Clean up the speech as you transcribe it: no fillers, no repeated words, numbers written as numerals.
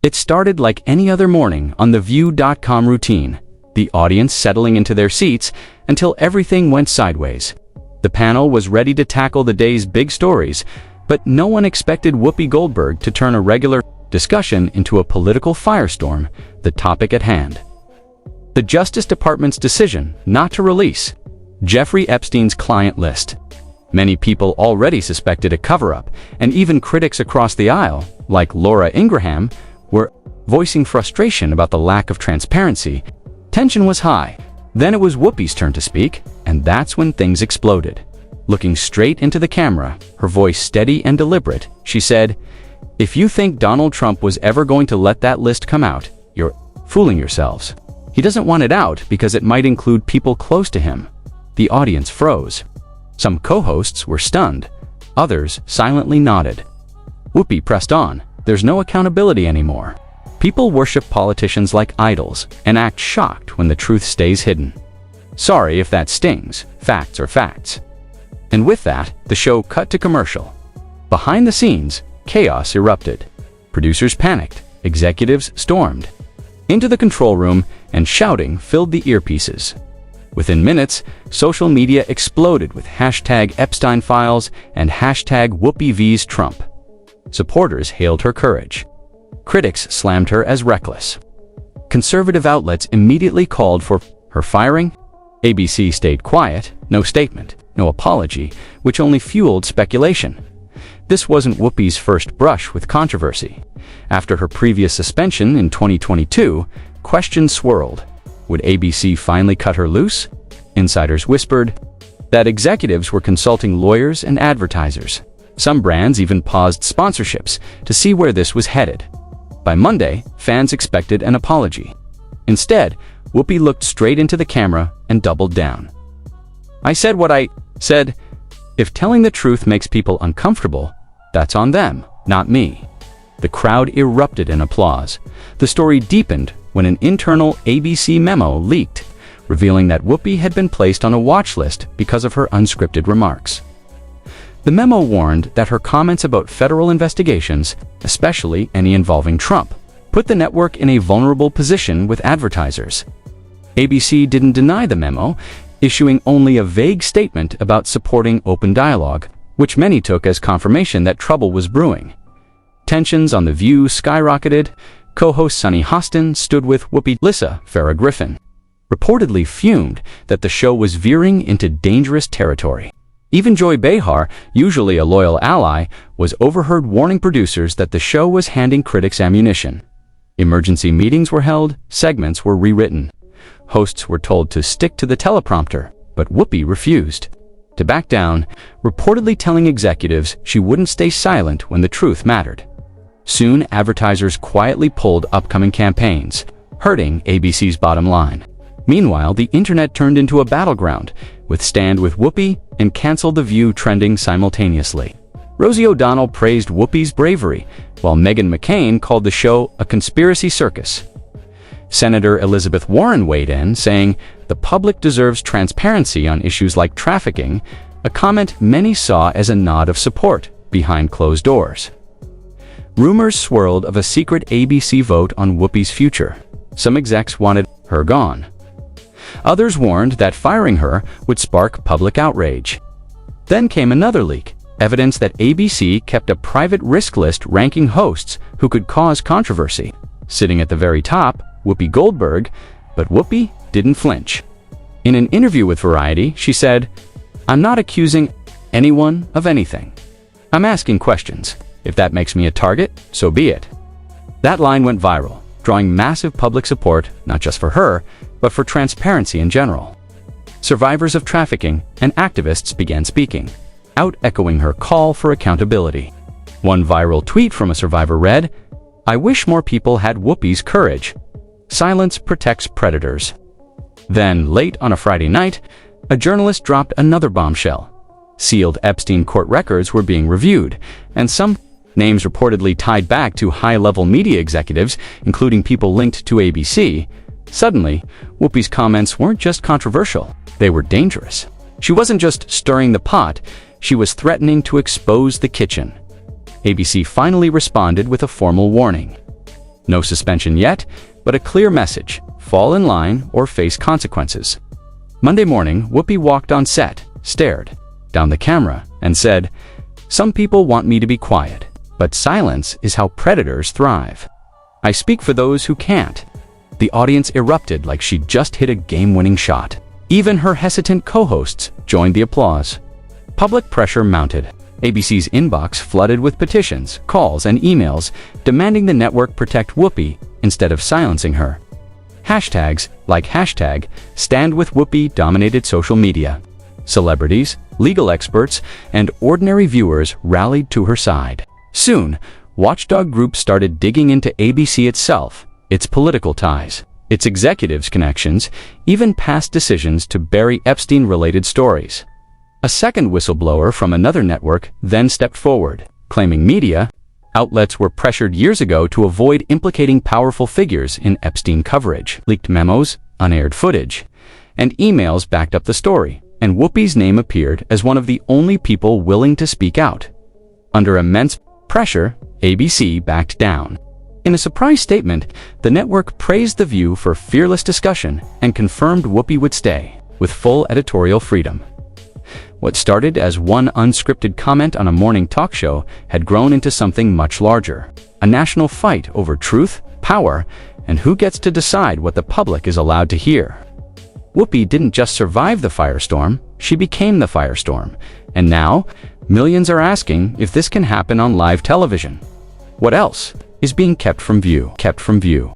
It started like any other morning on the View.com routine, the audience settling into their seats until everything went sideways. The panel was ready to tackle the day's big stories, but no one expected Whoopi Goldberg to turn a regular discussion into a political firestorm, the topic at hand. The Justice Department's decision not to release Jeffrey Epstein's client list. Many people already suspected a cover-up, and even critics across the aisle, like Laura Ingraham, were voicing frustration about the lack of transparency. Tension was high. Then it was Whoopi's turn to speak, and that's when things exploded. Looking straight into the camera, her voice steady and deliberate, she said, "If you think Donald Trump was ever going to let that list come out, you're fooling yourselves. He doesn't want it out because it might include people close to him." The audience froze. Some co-hosts were stunned. Others silently nodded. Whoopi pressed on. There's no accountability anymore. People worship politicians like idols and act shocked when the truth stays hidden. Sorry if that stings. Facts are facts. And with that, the show cut to commercial. Behind the scenes, chaos erupted. Producers panicked. Executives stormed into the control room, and shouting filled the earpieces. Within minutes, social media exploded with hashtag Epstein Files and hashtag Whoopi vs. Trump. Supporters hailed her courage. Critics slammed her as reckless. Conservative outlets immediately called for her firing. ABC stayed quiet, no statement, no apology, which only fueled speculation. This wasn't Whoopi's first brush with controversy. After her previous suspension in 2022, questions swirled. Would ABC finally cut her loose? Insiders whispered that executives were consulting lawyers and advertisers. Some brands even paused sponsorships to see where this was headed. By Monday, fans expected an apology. Instead, Whoopi looked straight into the camera and doubled down. "I said what I said. If telling the truth makes people uncomfortable, that's on them, not me." The crowd erupted in applause. The story deepened when an internal ABC memo leaked, revealing that Whoopi had been placed on a watch list because of her unscripted remarks. The memo warned that her comments about federal investigations, especially any involving Trump, put the network in a vulnerable position with advertisers. ABC didn't deny the memo, issuing only a vague statement about supporting open dialogue, which many took as confirmation that trouble was brewing. Tensions on The View skyrocketed. Co-host Sunny Hostin stood with Whoopi. Lisa Farrah Griffin reportedly fumed that the show was veering into dangerous territory. Even Joy Behar, usually a loyal ally, was overheard warning producers that the show was handing critics ammunition. Emergency meetings were held, segments were rewritten. Hosts were told to stick to the teleprompter, but Whoopi refused to back down, reportedly telling executives she wouldn't stay silent when the truth mattered. Soon, advertisers quietly pulled upcoming campaigns, hurting ABC's bottom line. Meanwhile, the internet turned into a battleground, with Stand with Whoopi and Cancel the View trending simultaneously. Rosie O'Donnell praised Whoopi's bravery, while Meghan McCain called the show a conspiracy circus. Senator Elizabeth Warren weighed in, saying, "The public deserves transparency on issues like trafficking," a comment many saw as a nod of support behind closed doors. Rumors swirled of a secret ABC vote on Whoopi's future. Some execs wanted her gone. Others warned that firing her would spark public outrage. Then came another leak, evidence that ABC kept a private risk list ranking hosts who could cause controversy. Sitting at the very top, Whoopi Goldberg, but Whoopi didn't flinch. In an interview with Variety, she said, "I'm not accusing anyone of anything. I'm asking questions. If that makes me a target, so be it." That line went viral, drawing massive public support, not just for her, but for transparency in general. Survivors of trafficking and activists began speaking, out echoing her call for accountability. One viral tweet from a survivor read, "I wish more people had Whoopi's courage. Silence protects predators." Then, late on a Friday night, a journalist dropped another bombshell. Sealed Epstein court records were being reviewed, and some names reportedly tied back to high-level media executives, including people linked to ABC. Suddenly, Whoopi's comments weren't just controversial, they were dangerous. She wasn't just stirring the pot, she was threatening to expose the kitchen. ABC finally responded with a formal warning. No suspension yet, but a clear message: fall in line or face consequences. Monday morning, Whoopi walked on set, stared down the camera, and said, "Some people want me to be quiet, but silence is how predators thrive. I speak for those who can't." The audience erupted like she'd just hit a game-winning shot. Even her hesitant co-hosts joined the applause. Public pressure mounted. ABC's inbox flooded with petitions, calls, and emails demanding the network protect Whoopi instead of silencing her. Hashtags like #StandWithWhoopi dominated social media. Celebrities, legal experts, and ordinary viewers rallied to her side. Soon, watchdog groups started digging into ABC itself, its political ties, its executives' connections, even past decisions to bury Epstein-related stories. A second whistleblower from another network then stepped forward, claiming media outlets were pressured years ago to avoid implicating powerful figures in Epstein coverage. Leaked memos, unaired footage, and emails backed up the story, and Whoopi's name appeared as one of the only people willing to speak out. Under immense pressure, ABC backed down. In a surprise statement, the network praised The View for fearless discussion and confirmed Whoopi would stay, with full editorial freedom. What started as one unscripted comment on a morning talk show had grown into something much larger: a national fight over truth, power, and who gets to decide what the public is allowed to hear. Whoopi didn't just survive the firestorm, she became the firestorm. And now, millions are asking if this can happen on live television. What else is being kept from view?